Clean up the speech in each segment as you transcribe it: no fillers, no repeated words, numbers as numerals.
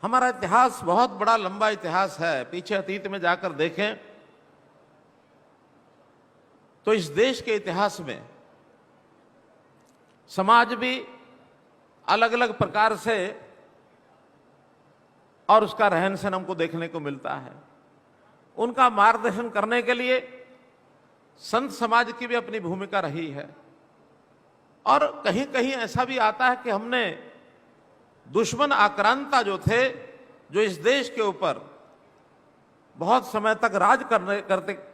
हमारा इतिहास बहुत बड़ा लंबा इतिहास है। पीछे अतीत में जाकर देखें तो इस देश के इतिहास में समाज भी अलग अलग प्रकार से और उसका रहन सहन हमको देखने को मिलता है। उनका मार्गदर्शन करने के लिए संत समाज की भी अपनी भूमिका रही है। और कहीं कहीं ऐसा भी आता है कि हमने दुश्मन आक्रांता जो थे, जो इस देश के ऊपर बहुत समय तक राज करते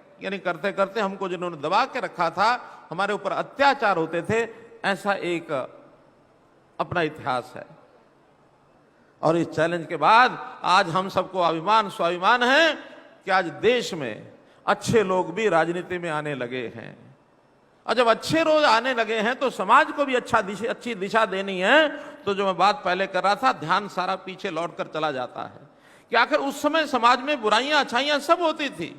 करते हमको जिन्होंने दबा के रखा था, हमारे ऊपर अत्याचार होते थे, ऐसा एक अपना इतिहास है। और इस चैलेंज के बाद आज हम सबको अभिमान स्वाभिमान है कि आज देश में अच्छे लोग भी राजनीति में आने लगे हैं। और जब अच्छे लोग आने लगे हैं तो समाज को भी अच्छी दिशा देनी है। तो जो मैं बात पहले कर रहा था, ध्यान सारा पीछे लौट कर चला जाता है कि आखिर उस समय समाज में बुराइयां अच्छाइयां सब होती थी।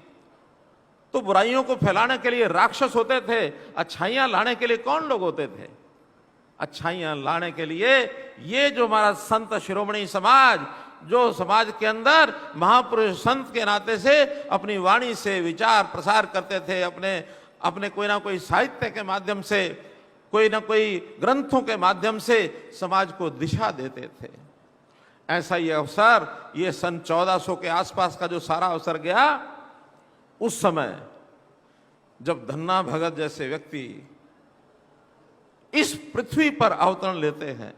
तो बुराइयों को फैलाने के लिए राक्षस होते थे, अच्छाइयां लाने के लिए कौन लोग होते थे? अच्छाइयां लाने के लिए ये जो हमारा संत शिरोमणि समाज, जो समाज के अंदर महापुरुष संत के नाते से अपनी वाणी से विचार प्रसार करते थे, अपने कोई ना कोई साहित्य के माध्यम से, कोई ना कोई ग्रंथों के माध्यम से समाज को दिशा देते थे। ऐसा ये अवसर, ये सन 1400 के आसपास का जो सारा अवसर गया, उस समय जब धन्ना भगत जैसे व्यक्ति इस पृथ्वी पर अवतरण लेते हैं।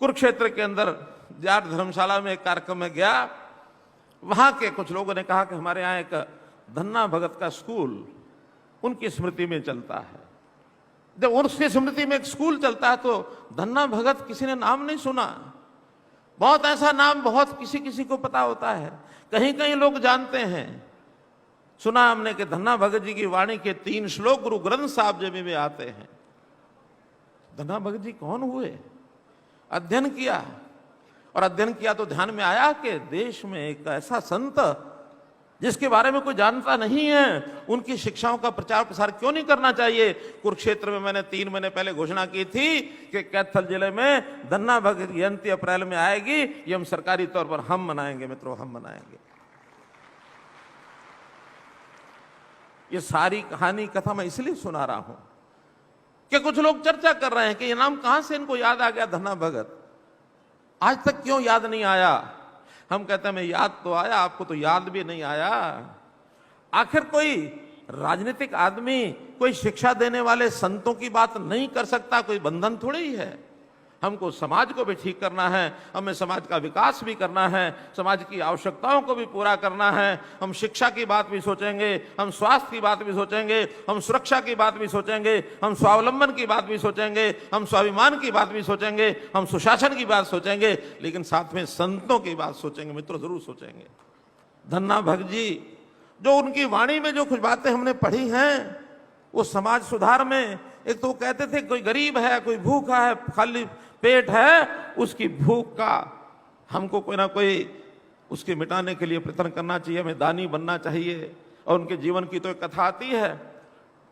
कुरुक्षेत्र के अंदर जाट धर्मशाला में एक कार्यक्रम में गया, वहां के कुछ लोगों ने कहा कि हमारे यहाँ एक धन्ना भगत का स्कूल उनकी स्मृति में चलता है। जब उनकी स्मृति में एक स्कूल चलता है तो धन्ना भगत किसी ने नाम नहीं सुना। बहुत ऐसा नाम बहुत किसी किसी को पता होता है, कहीं कहीं लोग जानते हैं। सुना हमने कि धन्ना भगत जी की वाणी के 3 श्लोक गुरु ग्रंथ साहब जी में आते हैं। धन्ना भगत जी कौन हुए? अध्ययन किया, और अध्ययन किया तो ध्यान में आया कि देश में एक ऐसा संत जिसके बारे में कोई जानता नहीं है, उनकी शिक्षाओं का प्रचार प्रसार क्यों नहीं करना चाहिए? कुरुक्षेत्र में मैंने 3 महीने पहले घोषणा की थी कि कैथल जिले में धन्ना भगत जयंती अप्रैल में आएगी। ये हम सरकारी तौर पर हम मनाएंगे मित्रों, हम मनाएंगे। ये सारी कहानी कथा मैं इसलिए सुना रहा हूं कि कुछ लोग चर्चा कर रहे हैं कि ये नाम कहां से इनको याद आ गया, धन्ना भगत। आज तक क्यों याद नहीं आया? हम कहते हैं मैं याद तो आया, आपको तो याद भी नहीं आया। आखिर कोई राजनीतिक आदमी कोई शिक्षा देने वाले संतों की बात नहीं कर सकता? कोई बंधन थोड़ी ही है। हमको समाज को भी ठीक करना है, हमें समाज का विकास भी करना है, समाज की आवश्यकताओं को भी पूरा करना है। हम शिक्षा की बात भी सोचेंगे, हम स्वास्थ्य की बात भी सोचेंगे, हम सुरक्षा की बात भी सोचेंगे, हम स्वावलंबन की बात भी सोचेंगे, हम स्वाभिमान की बात भी सोचेंगे, हम सुशासन की बात सोचेंगे, लेकिन साथ में संतों की बात सोचेंगे मित्रों, जरूर सोचेंगे। धन्ना भगत जी, जो उनकी वाणी में जो कुछ बातें हमने पढ़ी हैं, वो समाज सुधार में, एक तो कहते थे कोई गरीब है, कोई भूखा है, खाली पेट है, उसकी भूख का हमको कोई ना कोई उसके मिटाने के लिए प्रयत्न करना चाहिए, हमें दानी बनना चाहिए। और उनके जीवन की तो एक कथा आती है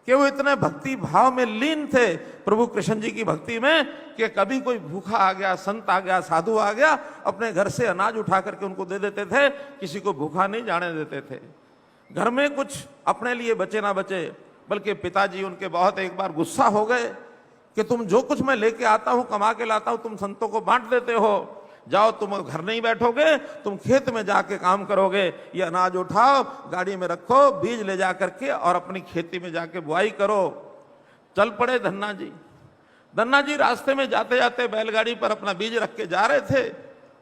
कि वो इतने भक्ति भाव में लीन थे प्रभु कृष्ण जी की भक्ति में कि कभी कोई भूखा आ गया, संत आ गया, साधु आ गया, अपने घर से अनाज उठा करके उनको दे देते थे, किसी को भूखा नहीं जाने देते थे। घर में कुछ अपने लिए बचे ना बचे, बल्कि पिताजी उनके बहुत एक बार गुस्सा हो गए कि तुम जो कुछ मैं लेके आता हूं, कमा के लाता हूं, तुम संतों को बांट देते हो। जाओ, तुम घर नहीं बैठोगे, तुम खेत में जाके काम करोगे। ये अनाज उठाओ, गाड़ी में रखो, बीज ले जा करके और अपनी खेती में जाके बुआई करो। चल पड़े धन्ना जी। धन्ना जी रास्ते में जाते जाते बैलगाड़ी पर अपना बीज रख के जा रहे थे।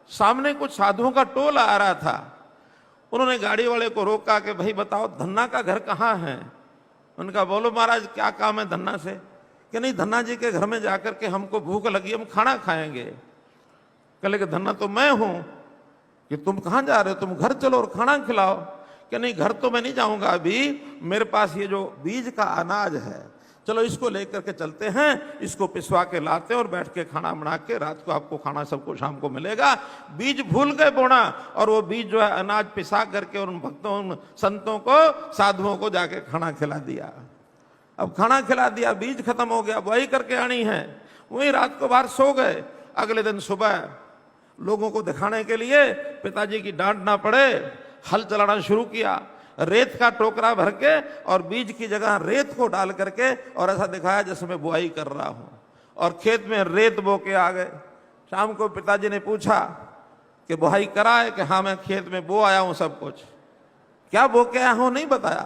सामने कुछ साधुओं का टोला आ रहा था। उन्होंने गाड़ी वाले को रोका कि भाई बताओ धन्ना का घर कहाँ है? उनका बोलो महाराज क्या काम है धन्ना से? कि नहीं, धन्ना जी के घर में जाकर के हमको भूख लगी, हम खाना खाएंगे। कहले कि धन्ना तो मैं हूं, कि तुम कहां जा रहे हो? तुम घर चलो और खाना खिलाओ। कि नहीं, घर तो मैं नहीं जाऊंगा, अभी मेरे पास ये जो बीज का अनाज है, चलो इसको लेकर के चलते हैं, इसको पिसवा के लाते हैं और बैठ के खाना बना के रात को आपको खाना सबको शाम को मिलेगा। बीज भूल गए बोना, और वो बीज जो है अनाज पिसा करके उन भक्तों, उन संतों को, साधुओं को जाके खाना खिला दिया। अब खाना खिला दिया, बीज खत्म हो गया, बुआई करके आनी है, वही रात को बाहर सो गए। अगले दिन सुबह लोगों को दिखाने के लिए पिताजी की डांट ना पड़े हल चलाना शुरू किया। रेत का टोकरा भर के और बीज की जगह रेत को डाल करके और ऐसा दिखाया जैसे मैं बुआई कर रहा हूं, और खेत में रेत बो के आ गए। शाम को पिताजी ने पूछा कि बुआई करा है? कि हाँ मैं खेत में बो आया हूं सब कुछ। क्या बो के आया हूं? नहीं बताया।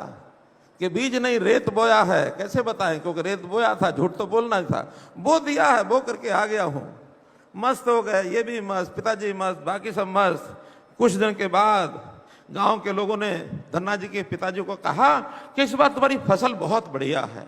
कि बीज नहीं रेत बोया है। कैसे बताएं? क्योंकि रेत बोया था, झूठ तो बोलना ही था। बो दिया है, बो करके आ गया हूं। मस्त हो गए, ये भी मस्त, पिताजी मस्त, बाकी सब मस्त। कुछ दिन के बाद गांव के लोगों ने धन्ना जी के पिताजी को कहा कि इस बार तुम्हारी फसल बहुत बढ़िया है।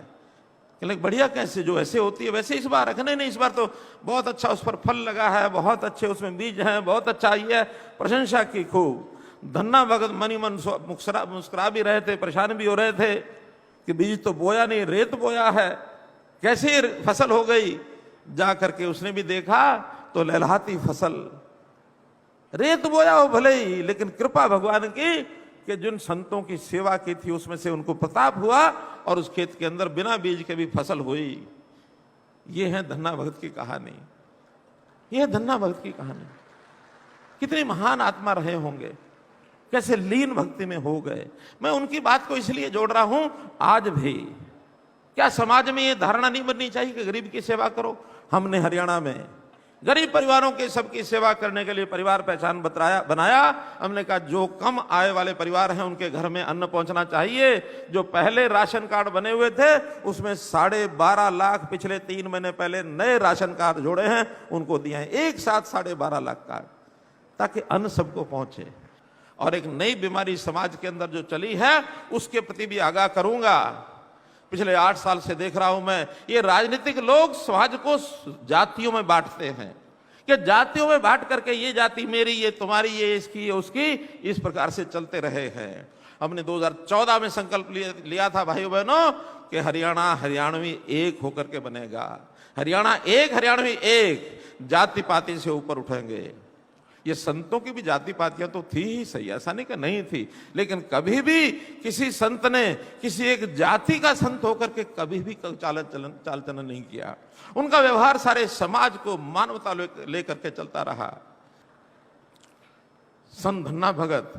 लेकिन बढ़िया कैसे? जो ऐसे होती है वैसे इस बार रखने नहीं, इस बार तो बहुत अच्छा उस पर फल लगा है, बहुत अच्छे उसमें बीज हैं, बहुत अच्छा ये है। प्रशंसा की खूब। धन्ना भगत मनी मन मुस्कुरा भी रहे थे, परेशान भी हो रहे थे कि बीज तो बोया नहीं, रेत बोया है, कैसे फसल हो गई। जा करके उसने भी देखा तो लहलहाती फसल। रेत बोया हो भले ही, लेकिन कृपा भगवान की कि जिन संतों की सेवा की थी उसमें से उनको प्रताप हुआ और उस खेत के अंदर बिना बीज के भी फसल हुई। ये है धन्ना भगत की कहानी। ये है धन्ना भगत की कहानी। कितनी महान आत्मा रहे होंगे, कैसे लीन भक्ति में हो गए। मैं उनकी बात को इसलिए जोड़ रहा हूं। आज भी क्या समाज में ये धारणा नहीं बननी चाहिए कि गरीब की सेवा करो? हमने हरियाणा में गरीब परिवारों के सबकी सेवा करने के लिए परिवार पहचान बनाया। हमने कहा जो कम आय वाले परिवार हैं उनके घर में अन्न पहुंचना चाहिए। जो पहले राशन कार्ड बने हुए थे उसमें 12.5 लाख पिछले 3 महीने पहले नए राशन कार्ड जोड़े हैं, उनको दिए हैं। एक साथ 12.5 लाख कार्ड, ताकि अन्न सबको पहुंचे। और एक नई बीमारी समाज के अंदर जो चली है उसके प्रति भी आगाह करूंगा। पिछले 8 साल से देख रहा हूं मैं, ये राजनीतिक लोग समाज को जातियों में बांटते हैं कि जातियों में बांट करके ये जाति मेरी, ये तुम्हारी, ये इसकी, ये उसकी, इस प्रकार से चलते रहे हैं। हमने 2014 में संकल्प लिया था भाइयों बहनों कि हरियाणा हरियाणवी एक होकर के बनेगा। हरियाणा एक, हरियाणवी एक, जाति पाति से ऊपर उठेंगे। ये संतों की भी जाति पातियां तो थी ही सही, ऐसा नहीं कि नहीं थी, लेकिन कभी भी किसी संत ने किसी एक जाति का संत होकर के कभी भी चाल चलन नहीं किया। उनका व्यवहार सारे समाज को मानवता लेकर के चलता रहा। संत धन्ना भगत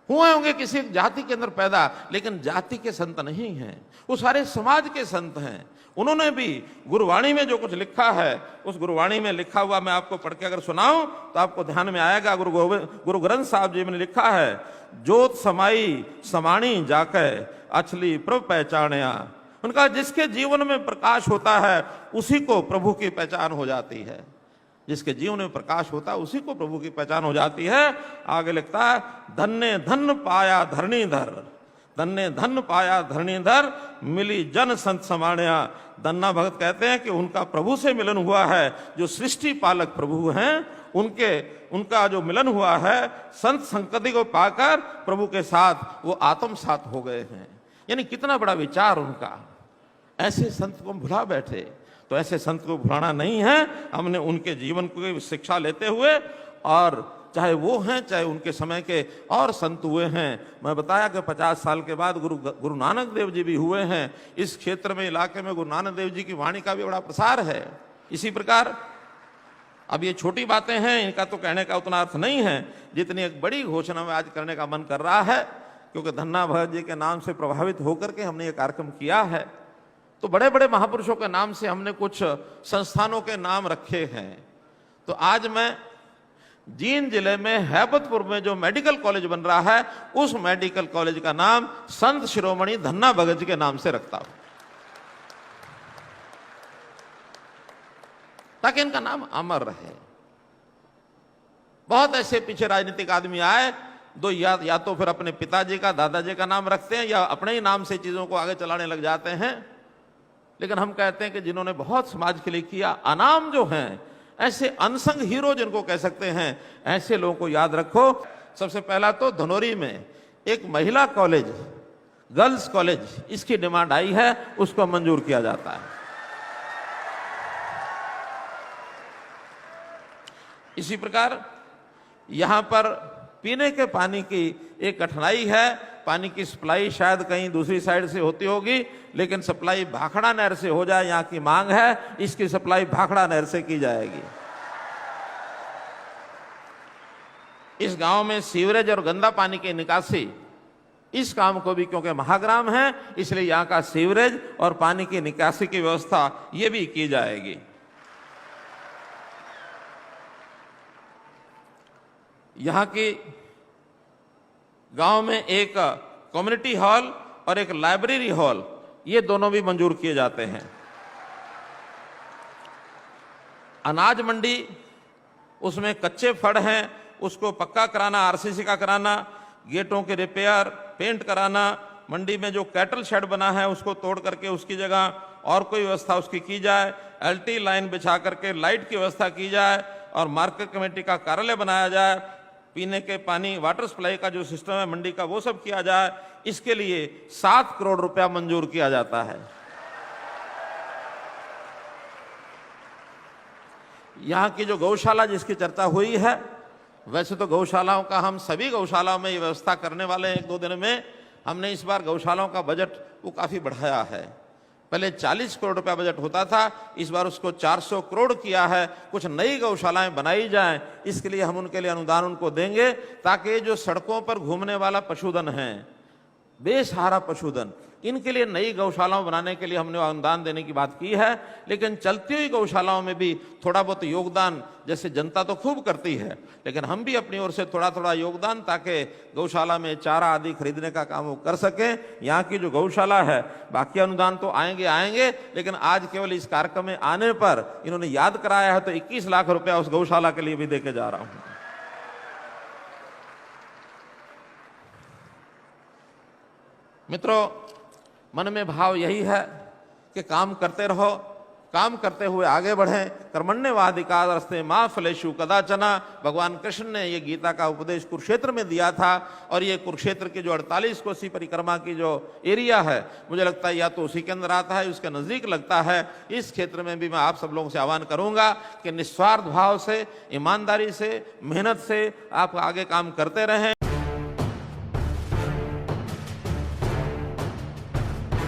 हुए होंगे किसी जाति के अंदर पैदा, लेकिन जाति के संत नहीं हैं, वो सारे समाज के संत हैं। उन्होंने भी गुरुवाणी में जो कुछ लिखा है, उस गुरुवाणी में लिखा हुआ मैं आपको पढ़ के अगर सुनाऊं तो आपको ध्यान में आएगा। गुरु ग्रंथ साहब जी ने लिखा है, जोत समाई समाणी जाके अछली प्रभु पहचानया। उनका जिसके जीवन में प्रकाश होता है उसी को प्रभु की पहचान हो जाती है। जिसके जीवन में प्रकाश होता है उसी को प्रभु की पहचान हो जाती है। आगे लिखता है, धन्य धन पाया धरणीधर, धन्य धन पाया धरणीधर, मिली जन संत समाण्या। धन्ना भगत कहते हैं कि उनका प्रभु से मिलन हुआ है, जो सृष्टि पालक प्रभु हैं उनका जो मिलन हुआ है, संत संगति को पाकर प्रभु के साथ वो आत्मसात हो गए हैं। यानी कितना बड़ा विचार उनका। ऐसे संत को भुला बैठे, तो ऐसे संत को भुलाना नहीं है। हमने उनके जीवन को शिक्षा लेते हुए, और चाहे वो हैं चाहे उनके समय के और संत हुए हैं। मैं बताया कि 50 साल के बाद गुरु नानक देव जी भी हुए हैं। इस क्षेत्र में, इलाके में गुरु नानक देव जी की वाणी का भी बड़ा प्रसार है। इसी प्रकार अब ये छोटी बातें हैं, इनका तो कहने का उतना अर्थ नहीं है जितनी एक बड़ी घोषणा में आज करने का मन कर रहा है, क्योंकि धन्ना भगत जी के नाम से प्रभावित होकर के हमने ये कार्यक्रम किया है। तो बड़े बड़े महापुरुषों के नाम से हमने कुछ संस्थानों के नाम रखे हैं। तो आज मैं जींद जिले में हैबतपुर में जो मेडिकल कॉलेज बन रहा है, उस मेडिकल कॉलेज का नाम संत शिरोमणि धन्ना भगत जी के नाम से रखता हूं, ताकि इनका नाम अमर रहे। बहुत ऐसे पीछे राजनीतिक आदमी आए, दो या तो फिर अपने पिताजी का, दादाजी का नाम रखते हैं, या अपने ही नाम से चीजों को आगे चलाने लग जाते हैं। लेकिन हम कहते हैं कि जिन्होंने बहुत समाज के लिए किया, अनाम जो हैं, ऐसे अनसंग हीरो जिनको कह सकते हैं, ऐसे लोगों को याद रखो। सबसे पहला तो धनौरी में एक महिला कॉलेज, गर्ल्स कॉलेज, इसकी डिमांड आई है, उसको मंजूर किया जाता है। इसी प्रकार यहां पर पीने के पानी की एक कठिनाई है। पानी की सप्लाई शायद कहीं दूसरी साइड से होती होगी, लेकिन सप्लाई भाखड़ा नहर से हो जाए, यहाँ की मांग है। इसकी सप्लाई भाखड़ा नहर से की जाएगी। इस गांव में सीवरेज और गंदा पानी की निकासी, इस काम को भी, क्योंकि महाग्राम है इसलिए यहां का सीवरेज और पानी की निकासी की व्यवस्था ये भी की जाएगी। यहां की गांव में एक कम्युनिटी हॉल और एक लाइब्रेरी हॉल, ये दोनों भी मंजूर किए जाते हैं। अनाज मंडी, उसमें कच्चे फड़ हैं, उसको पक्का कराना, आरसीसी का कराना, गेटों के रिपेयर, पेंट कराना, मंडी में जो कैटल शेड बना है उसको तोड़ करके उसकी जगह और कोई व्यवस्था उसकी की जाए, एलटी लाइन बिछा करके लाइट की व्यवस्था की जाए और मार्केट कमेटी का कार्यालय बनाया जाए, पीने के पानी वाटर सप्लाई का जो सिस्टम है मंडी का वो सब किया जाए। इसके लिए 7 करोड़ रुपया मंजूर किया जाता है। यहां की जो गौशाला जिसकी चर्चा हुई है, वैसे तो गौशालाओं का हम सभी गौशालाओं में ये व्यवस्था करने वाले हैं। 1-2 दिन में हमने इस बार गौशालाओं का बजट वो काफी बढ़ाया है। पहले 40 करोड़ रुपया बजट होता था, इस बार उसको 400 करोड़ किया है। कुछ नई गौशालाएं बनाई जाएं, इसके लिए हम उनके लिए अनुदान उनको देंगे, ताकि जो सड़कों पर घूमने वाला पशुधन है, बेसहारा पशुधन, इनके लिए नई गौशालाओं बनाने के लिए हमने अनुदान देने की बात की है। लेकिन चलती हुई गौशालाओं में भी थोड़ा बहुत योगदान, जैसे जनता तो खूब करती है, लेकिन हम भी अपनी ओर से थोड़ा थोड़ा योगदान, ताकि गौशाला में चारा आदि खरीदने का काम वो कर सकें। यहाँ की जो गौशाला है, बाकी अनुदान तो आएंगे, लेकिन आज केवल इस कार्यक्रम में आने पर इन्होंने याद कराया है, तो 21 लाख रुपया उस गौशाला के लिए भी देके जा रहा हूं। मित्रों, मन में भाव यही है कि काम करते रहो, काम करते हुए आगे बढ़ें। कर्मण्येवाधिकारस्ते मा फलेषु कदाचन, भगवान कृष्ण ने ये गीता का उपदेश कुरुक्षेत्र में दिया था। और ये कुरुक्षेत्र की जो 48 कोसी परिक्रमा की जो एरिया है, मुझे लगता है या तो उसी के अंदर आता है, उसके नजदीक लगता है। इस क्षेत्र में भी मैं आप सब लोगों से आह्वान करूंगा कि निस्वार्थ भाव से, ईमानदारी से, मेहनत से आप आगे काम करते रहें।